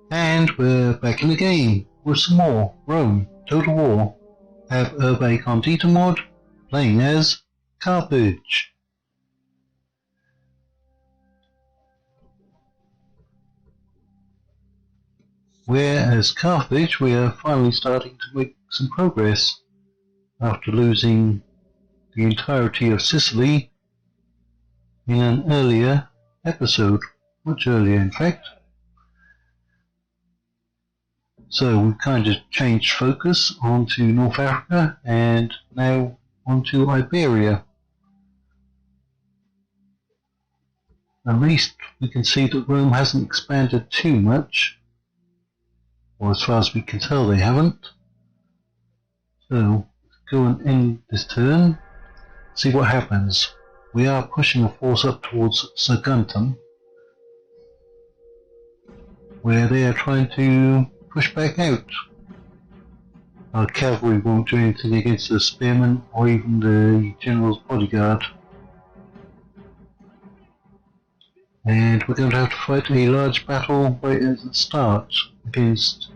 And we're back in the game with some more Rome Total War. Have Urbe Condita mod, playing as Carthage. Whereas Carthage, we are finally starting to make some progress after losing the entirety of Sicily in an earlier episode, much earlier in fact. So we've kind of changed focus onto North Africa and now onto Iberia. At least we can see that Rome hasn't expanded too much, or as far as we can tell they haven't. So let's go and end this turn, see what happens. We are pushing a force up towards Saguntum, where they are trying to push back out. Our cavalry won't do anything against the spearmen or even the general's bodyguard. And we're going to have to fight a large battle right at the start against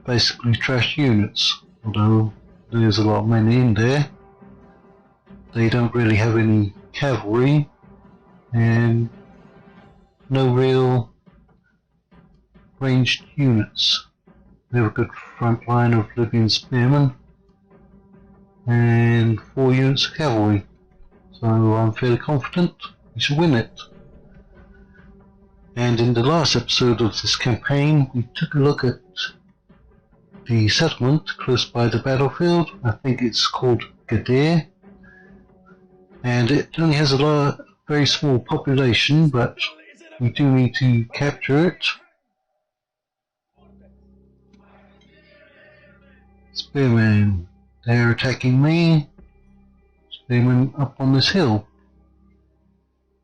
basically trash units, although there's a lot of men in there. They don't really have any cavalry and no real ranged units. They have a good front line of Libyan spearmen and 4 units of cavalry, so I'm fairly confident we should win it. And in the last episode of this campaign, we took a look at the settlement close by the battlefield. I think it's called Gadir, and it only has a very small population, but we do need to capture it. Spearmen, they're attacking me. Spearmen up on this hill.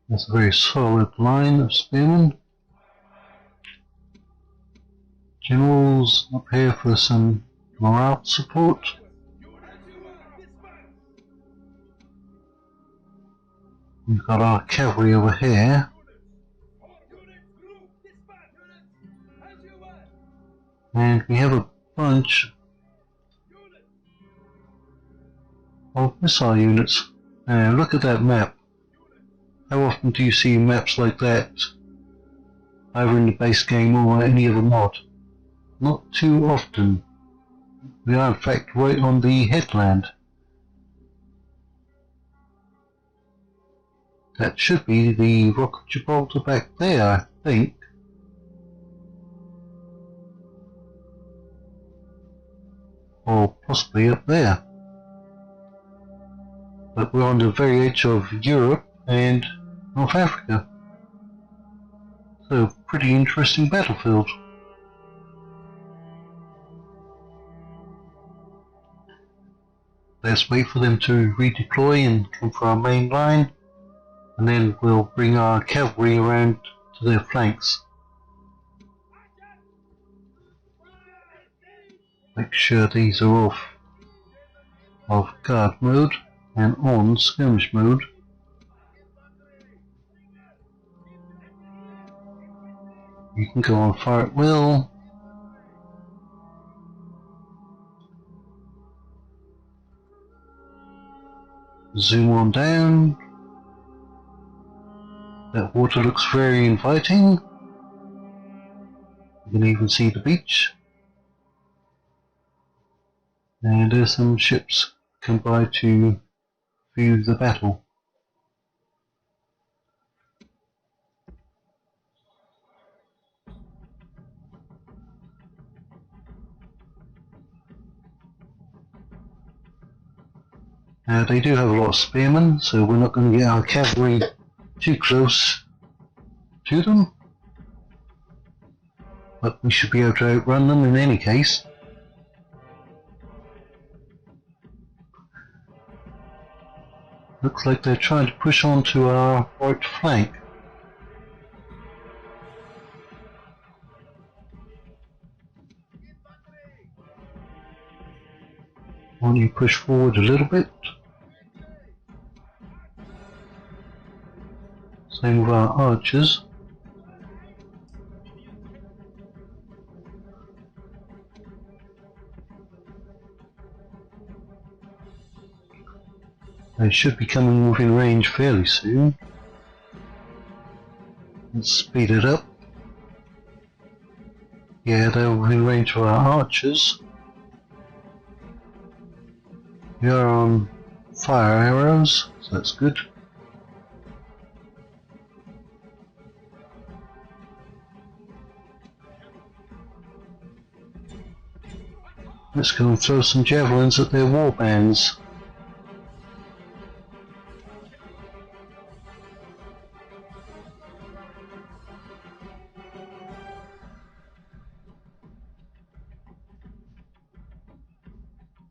That's a very solid line of spearmen. Generals up here for some morale support. We've got our cavalry over here. And we have a bunch of missile units. Now look at that map. How often do you see maps like that, either in the base game or any other mod? Not too often. We are in fact right on the headland. That should be the Rock of Gibraltar back there, I think. Or possibly up there. But we're on the very edge of Europe and North Africa. So, pretty interesting battlefield. Let's wait for them to redeploy and come for our main line, and then we'll bring our cavalry around to their flanks. Make sure these are off guard mode and on skirmish mode. You can go on fire at will. Zoom on down. That water looks very inviting. You can even see the beach. And there's some ships come by to view the battle. They do have a lot of spearmen, so we're not going to get our cavalry too close to them. But we should be able to outrun them in any case. Looks like they're trying to push on to our right flank. Why don't you push forward a little bit? Same with our archers. They should be coming within range fairly soon. Let's speed it up. Yeah, they're within range of our archers. We are on fire arrows, so that's good. Let's go and throw some javelins at their warbands.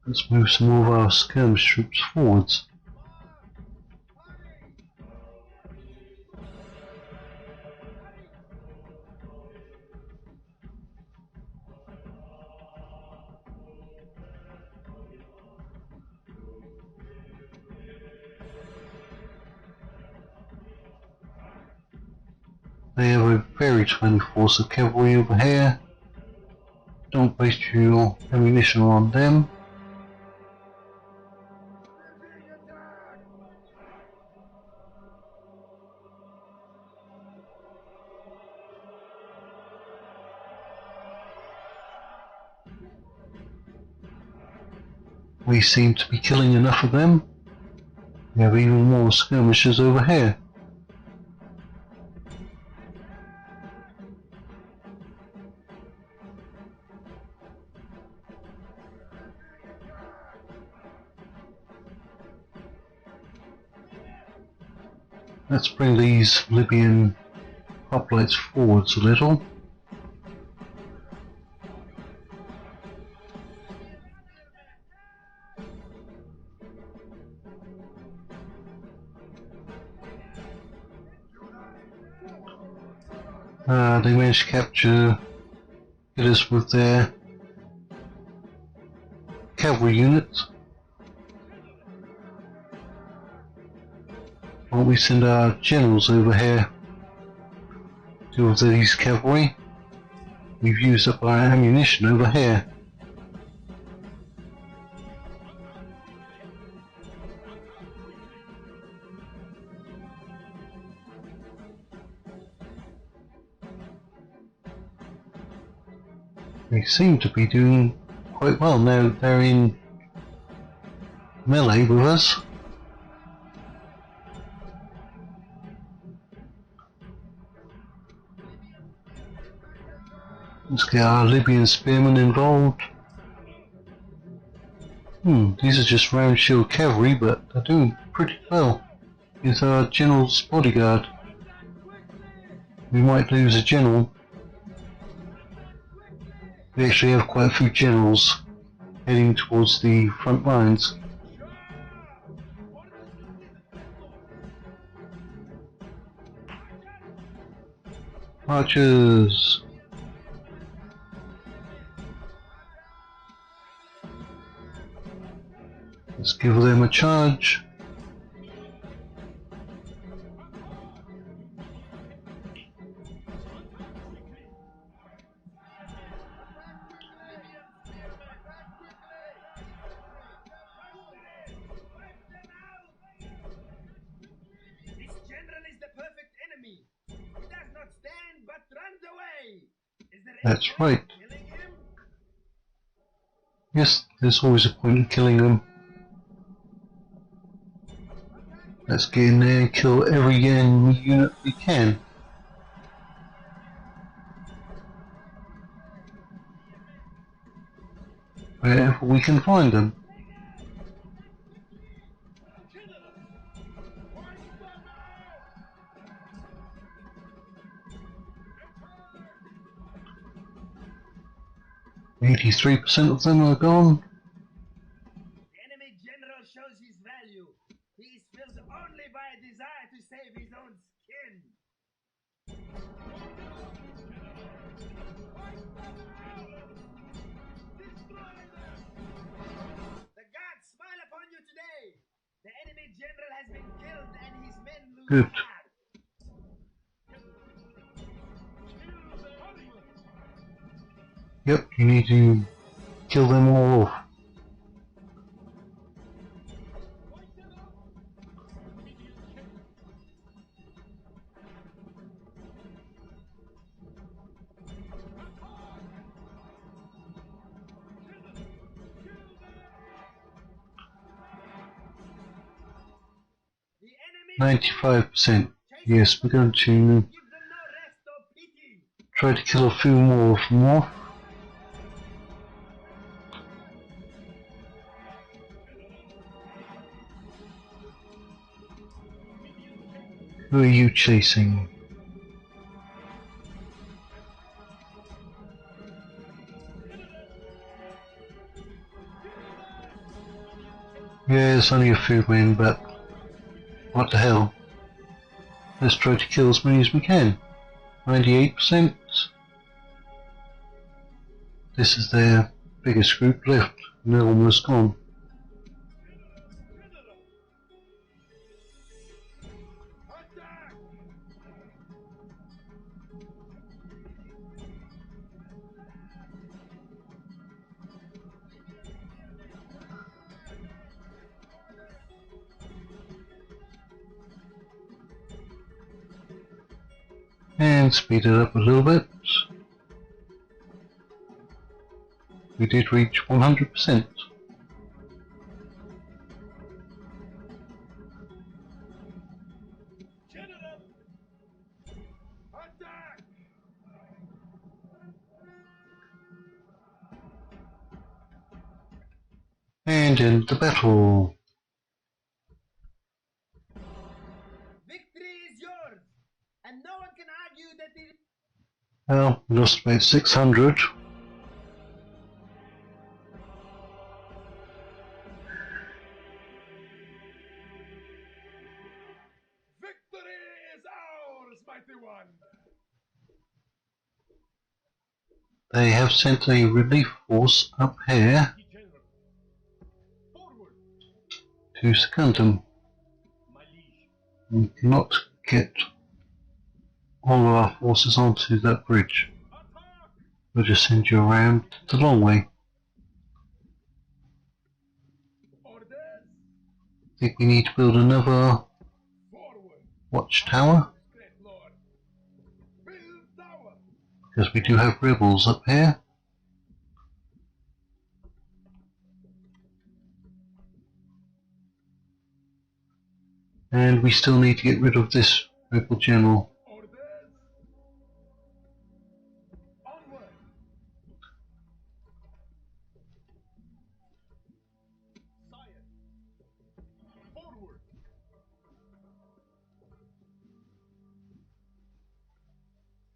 Let's move some more of our skirmish troops forwards. They have a very tiny force of cavalry over here. Don't waste your ammunition on them. We seem to be killing enough of them. We have even more skirmishers over here. Let's bring these Libyan hoplites forwards a little. They managed to hit us with their cavalry units. Why don't we send our generals over here to deal with these cavalry? We've used up our ammunition over here. They seem to be doing quite well now. They're in melee with us. Let's get our Libyan spearmen involved. These are just round shield cavalry, but they're doing pretty well. Here's our general's bodyguard. We might lose a general. We actually have quite a few generals heading towards the front lines. Archers! Let's give them a charge. That's right. Yes, there's always a point in killing them. Let's get in there and kill every enemy unit we can. Wherever we can find them. %of them are gone. The enemy general shows his value. He is filled only by a desire to save his own skin. The gods smile upon you today. The enemy general has been killed and his men lose Good. heart. Yep, you need to kill them all off. 95%. Yes, we're going to Give them no rest or pity. try to kill a few more of them off. Who are you chasing? Yeah, there's only a few men, but what the hell? Let's try to kill as many as we can. 98%. This is their biggest group left, and they're almost gone. Attack! And speed it up a little bit. We did reach 100%. General! Attack! And end the battle. Victory is yours, and no one can argue that it. Well, we lost about 600. Victory is ours, mighty one. They have sent a relief force up here General. Forward, to second them. my liege. We cannot get all of our forces onto that bridge. Attack! We'll just send you around the long way. Orders! I think we need to build another Forward, watchtower, great lord. Build tower. because we do have rebels up here. And we still need to get rid of this rebel general. Orders! Onward! Sire! Forward!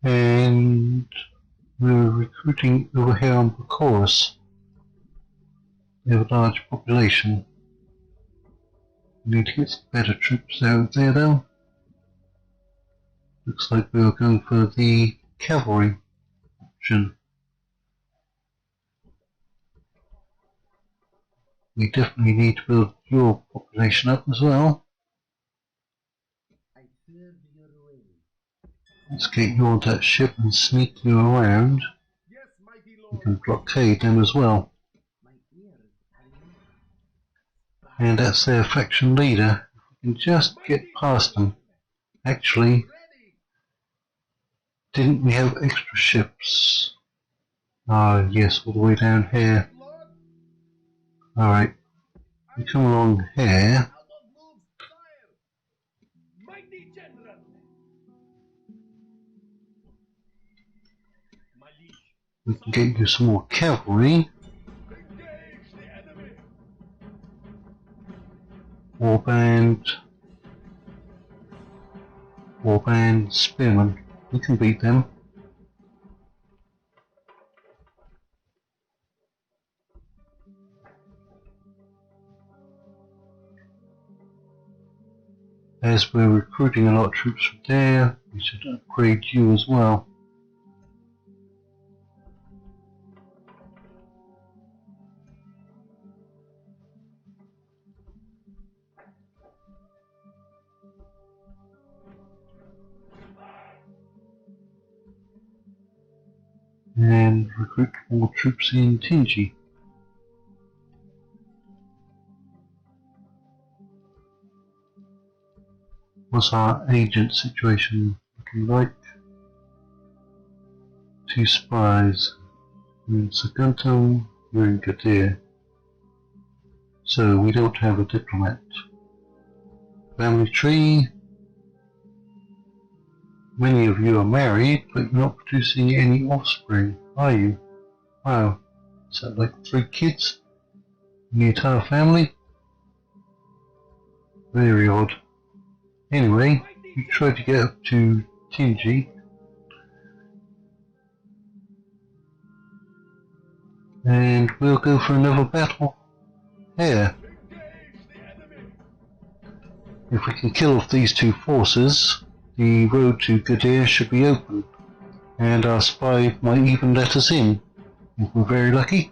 And we're recruiting over here on Bucharest. We have a large population. We need to get some better troops out there though. Looks like we are going for the cavalry option. We definitely need to build your population up as well. I serve your way. Let's get you on that ship and sneak you around. Yes, mighty We lord. can blockade them as well. My ears are yours. And that's their faction leader. If we can just get past them. Actually, Ready! didn't we have extra ships? Ah, yes, all the way down here. Lord, Alright, we come along here. out of moves, sire! Mighty general! My liege. We can get you some more cavalry. Engage the enemy! Warband, spearmen. We can beat them. As we're recruiting a lot of troops from there, we should upgrade you as well. And recruit more troops in Tingy. What's our agent situation looking like? 2 spies. We're in Saguntum, we're in Gadir. So we don't have a diplomat. family tree. Many of you are married, but you're not producing any offspring, are you? Wow, is that like 3 kids in the entire family? Very odd. Anyway, you try to get up to Tingy, and we'll go for another battle here. If we can kill off these 2 forces, the road to Condita should be open, and our spy might even let us in, if we're very lucky.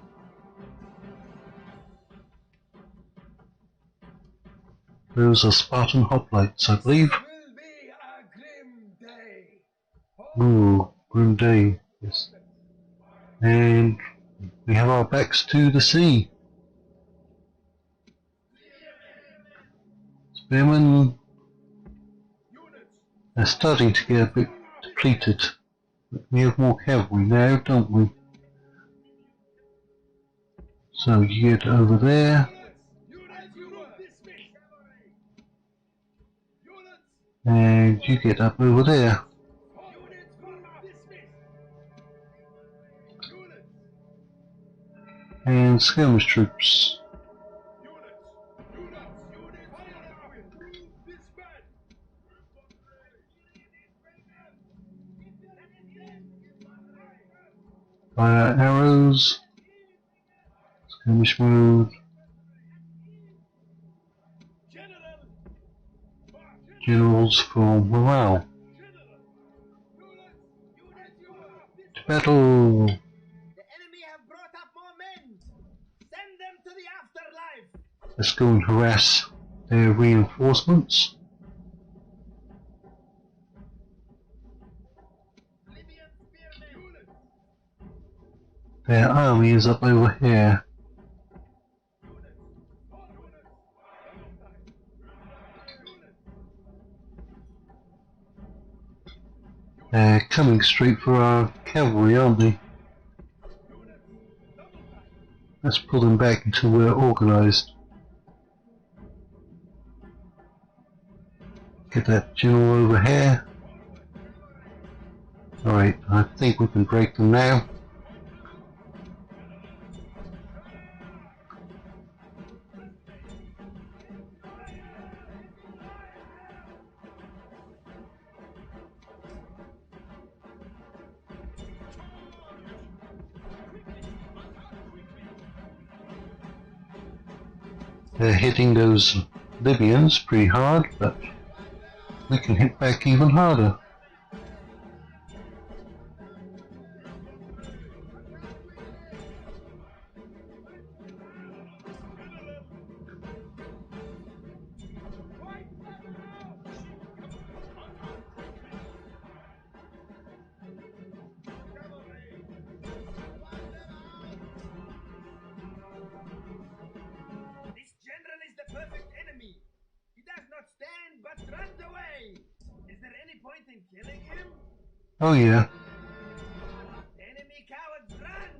Those are Spartan hoplites, I believe. Will be a grim day. Ooh, grim day, yes. And we have our backs to the sea. Spearmen are starting to get a bit depleted. But we have more cavalry now, don't we? So you get over there. And you get up over there. And skirmish troops. Fire arrows. Skirmish mode. Generals for morale. To battle! The enemy have brought up more men. Send them to the afterlife. Let's go and harass their reinforcements. Their army is up over here. They're coming straight for our cavalry, aren't they? Let's pull them back until we're organised. Get that general over here. Alright, I think we can break them now. They're hitting those Libyans pretty hard, but we can hit back even harder. Oh yeah. Enemy cowards run!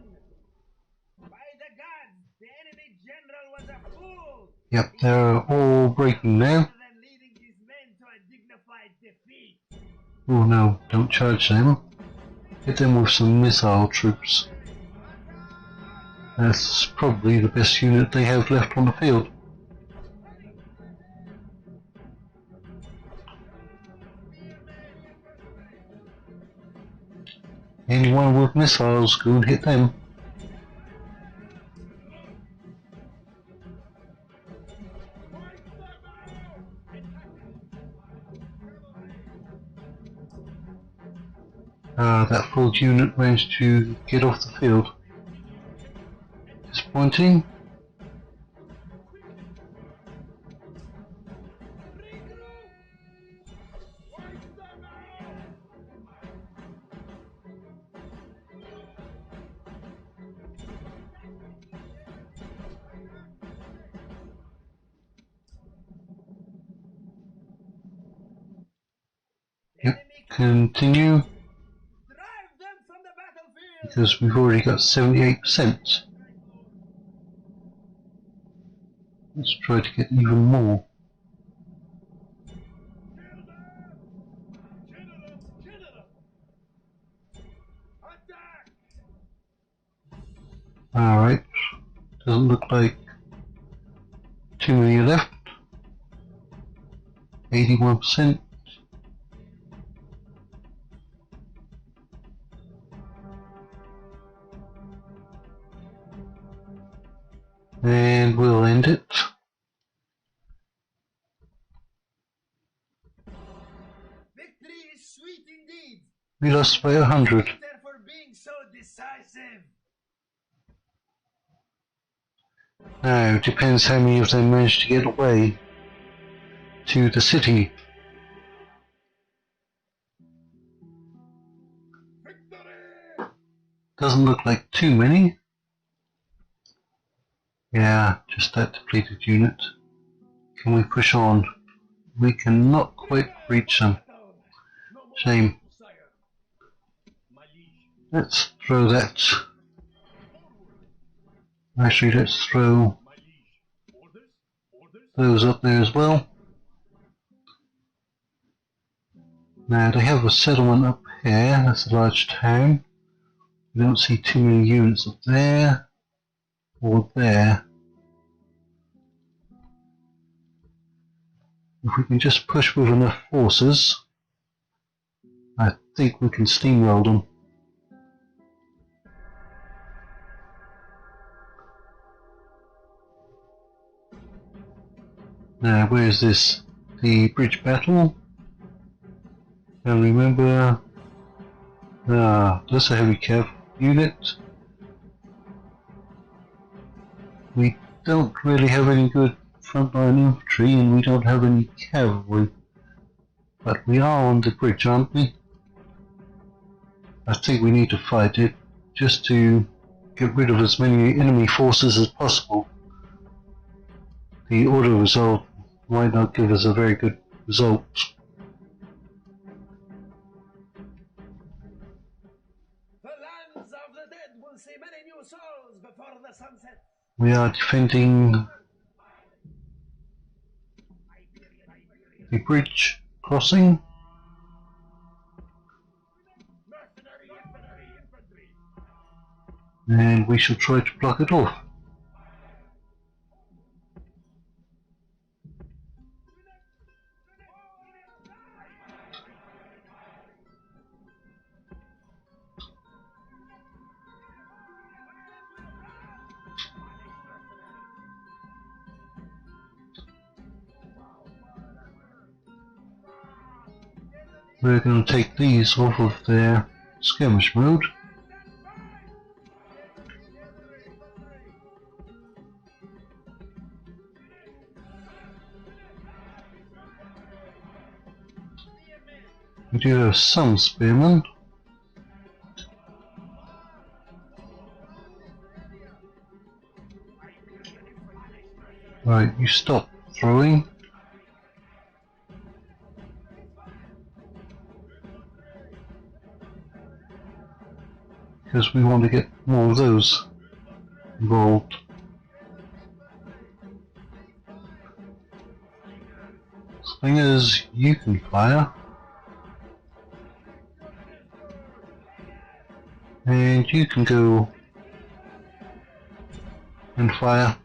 By the gods, the enemy general was a fool! Yep, they're all breaking now. Rather than leading his men to a dignified defeat. Oh no, don't charge them. Hit them with some missile troops. That's probably the best unit they have left on the field. Anyone with missiles, go and hit them. That full unit managed to get off the field. Disappointing. Yep, continue. Because we've already got 78%. Let's try to get even more. Alright, doesn't look like too many left. 81%. And we'll end it. Victory is sweet indeed. We lost by 100. For being so decisive. Now, it depends how many of them manage to get away to the city. Victory! Doesn't look like too many. Yeah, just that depleted unit. Can we push on? We cannot quite reach them. Shame. Let's throw that. Actually, let's throw those up there as well. Now, they have a settlement up here. That's a large town. We don't see too many units up there or there. If we can just push with enough forces, I think we can steamroll them. Now, where is this? The bridge battle? And remember, that's a heavy cav unit. We don't really have any good frontline infantry, and we don't have any cavalry. But we are on the bridge, aren't we? I think we need to fight it, just to get rid of as many enemy forces as possible. The auto result might not give us a very good result. The lands of the dead will see many new souls before the sunset. We are defending the bridge crossing. And we shall try to block it off. We're going to take these off of their skirmish mode. We do have some spearmen. Right, you stop throwing. Because we want to get more of those involved. Slingers, you can fire. And you can go and fire.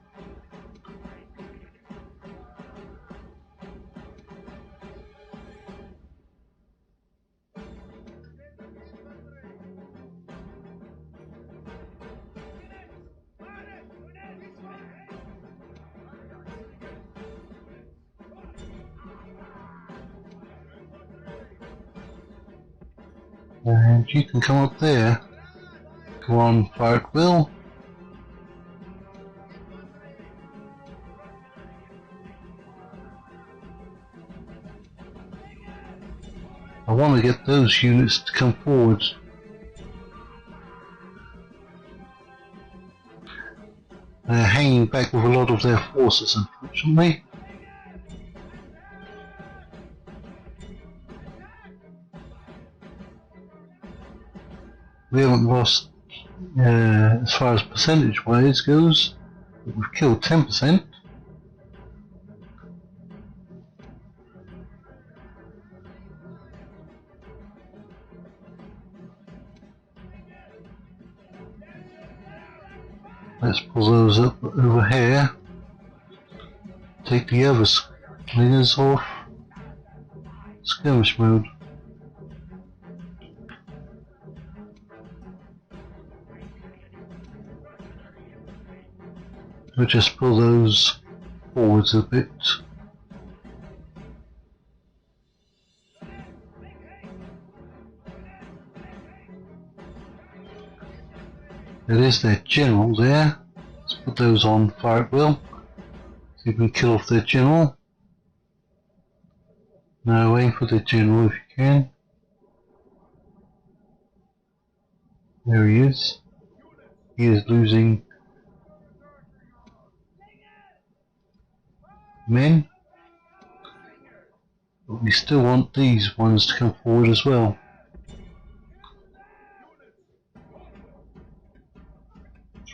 And you can come up there. Go on, fire at will. I want to get those units to come forward. They're hanging back with a lot of their forces, unfortunately. We haven't lost as far as percentage wise goes, but we've killed 10%. Let's pull those up over here. Take the other slingers off skirmish mode. We'll just pull those forwards a bit. It is their general there. Let's put those on fire at will. See if we can kill off their general. No, aim for the general if you can. There he is. He is losing men. But we still want these ones to come forward as well.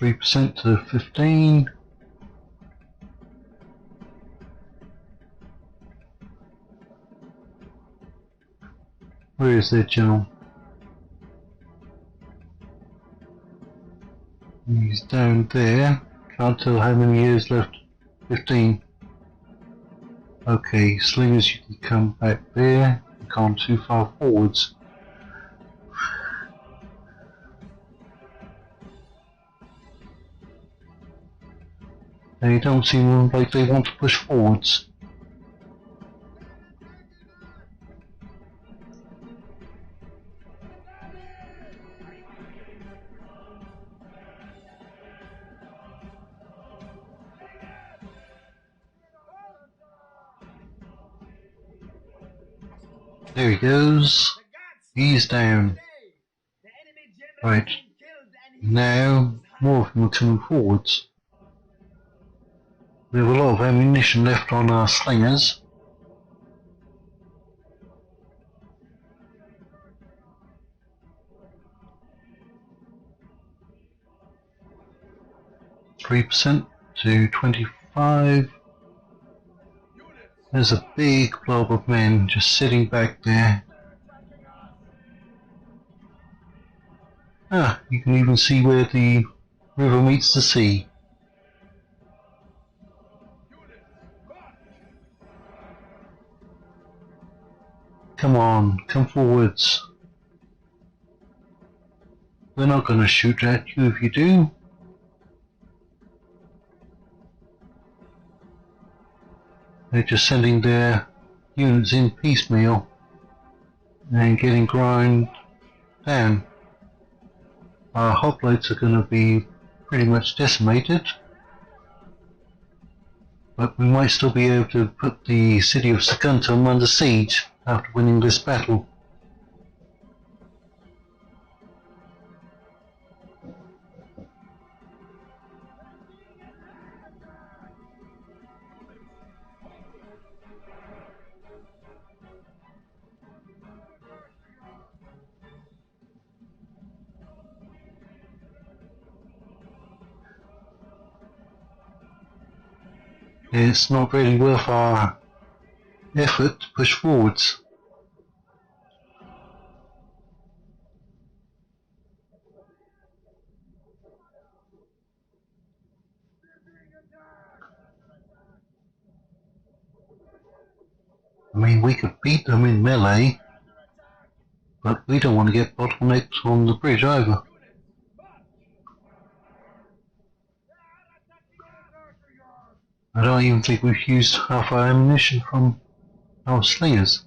%3 to 15. Where is their general? He's down there. Can't tell how many years left. 15. Okay, slingers, you can come back there. You can't too far forwards. They don't seem like they want to push forwards. There he goes. He's down. Right. Now, more of them are coming forwards. We have a lot of ammunition left on our slingers. %3 to 25. There's a big blob of men just sitting back there. Ah, you can even see where the river meets the sea. Come on, come forwards. We're not going to shoot at you if you do. They're just sending their units in piecemeal and getting ground down. Our hoplites are going to be pretty much decimated, but we might still be able to put the city of Saguntum under siege after winning this battle. It's not really worth our effort to push forwards. I mean, we could beat them in melee, but we don't want to get bottlenecked on the bridge either. I don't even think we've used half our ammunition from our slingers.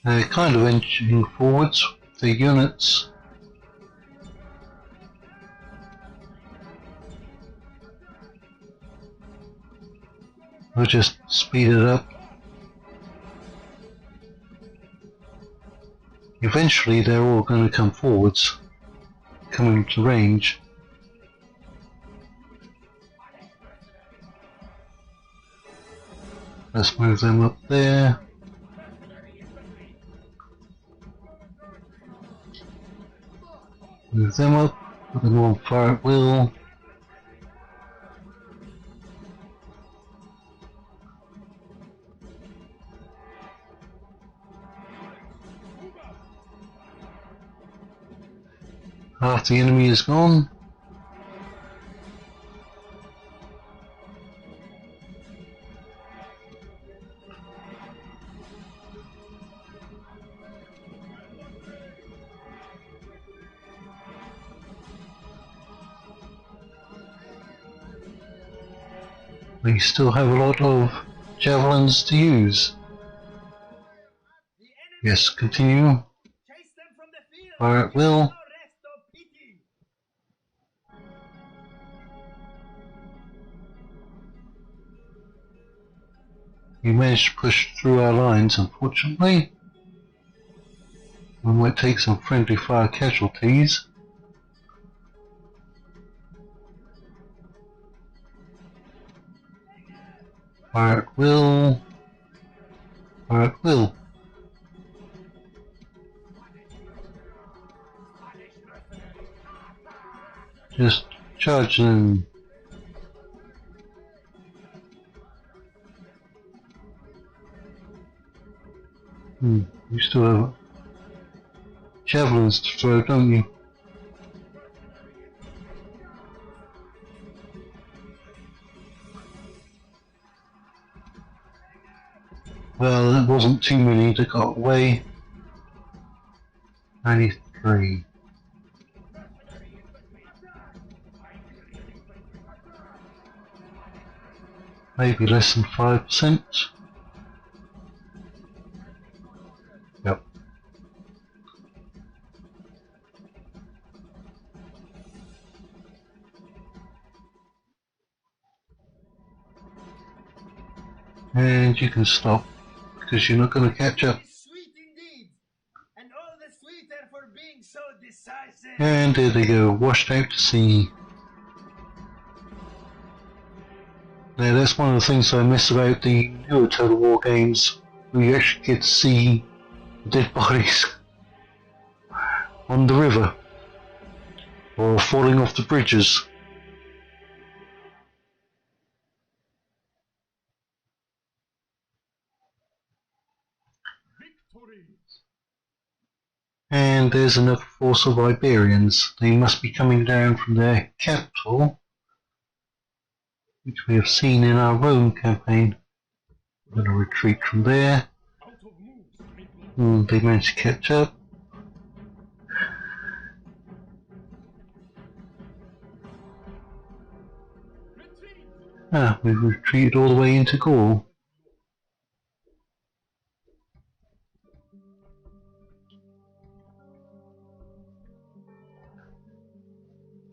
They're kind of inching forwards, the units. We'll just speed it up. Eventually they're all going to come forwards, coming to range. Let's move them up there. Move them up, put them on fire at will. Half the enemy is gone. We still have a lot of javelins to use. The enemy Yes, continue. chase them from the field. Fire at will. No rest or pity. We managed to push through our lines, unfortunately. We might take some friendly fire casualties. Fire at will. Fire at will. Just charge them. You still have javelins to throw, don't you? Well, it wasn't too many that got away. 93. Maybe less than 5%. Yep. And you can stop, because you're not going to catch up. It's sweet indeed, and all the sweeter for being so decisive. And there they go, washed out to sea. Now that's one of the things I miss about the newer Total War games, where you actually get to see dead bodies on the river, or falling off the bridges. And there's another force of Iberians. They must be coming down from their capital, which we have seen in our Rome campaign. We're going to retreat from there. They managed to catch up. We've retreated all the way into Gaul.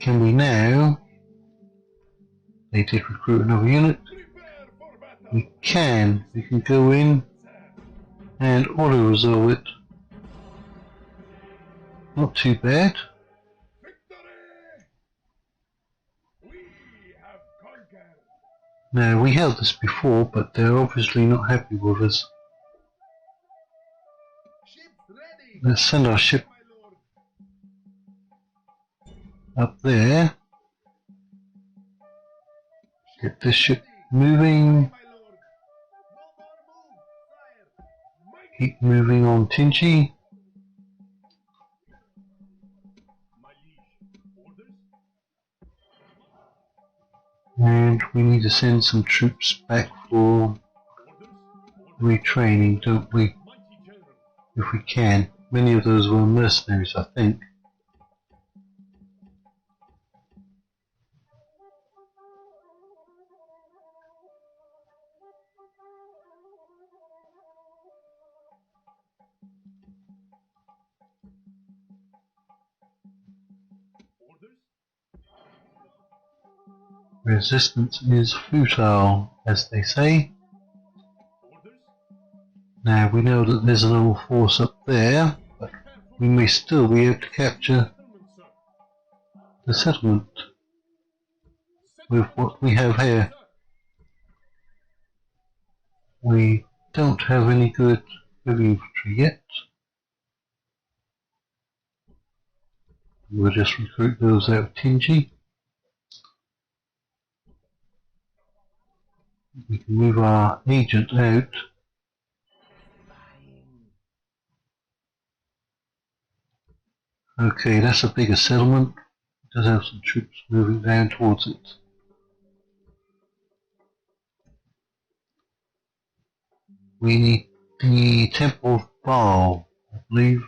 Can we now? They did recruit another unit. We can go in and auto-resolve it. Not too bad. Now, we held this before, but they're obviously not happy with us. Let's send our ship up there. Get this ship moving. Keep moving on Tingy. And we need to send some troops back for retraining, don't we? If we can. Many of those were mercenaries, I think. Resistance is futile, as they say. Now we know that there's another force up there, but we may still be able to capture the settlement with what we have here. We don't have any good heavy infantry yet. We'll just recruit those out of Tingy. We can move our agent out. Okay, that's a bigger settlement. It does have some troops moving down towards it. We need the Temple of Baal, I believe,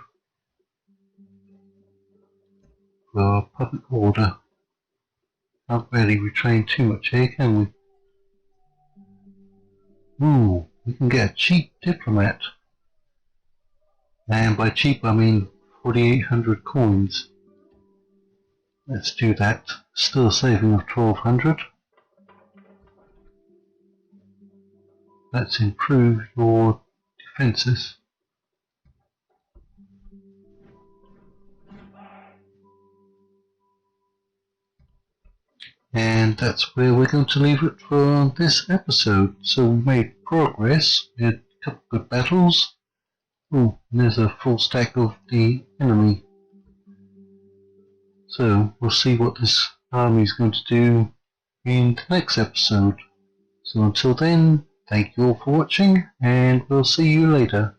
for public order. Can't really retrain too much here, can we? Ooh, we can get a cheap diplomat. And by cheap I mean 4,800 coins. Let's do that. Still a saving of 1,200. Let's improve your defences. And that's where we're going to leave it for this episode. So we made progress. We had a couple of good battles. Oh, and there's a full stack of the enemy. So we'll see what this army is going to do in the next episode. So until then, thank you all for watching, and we'll see you later.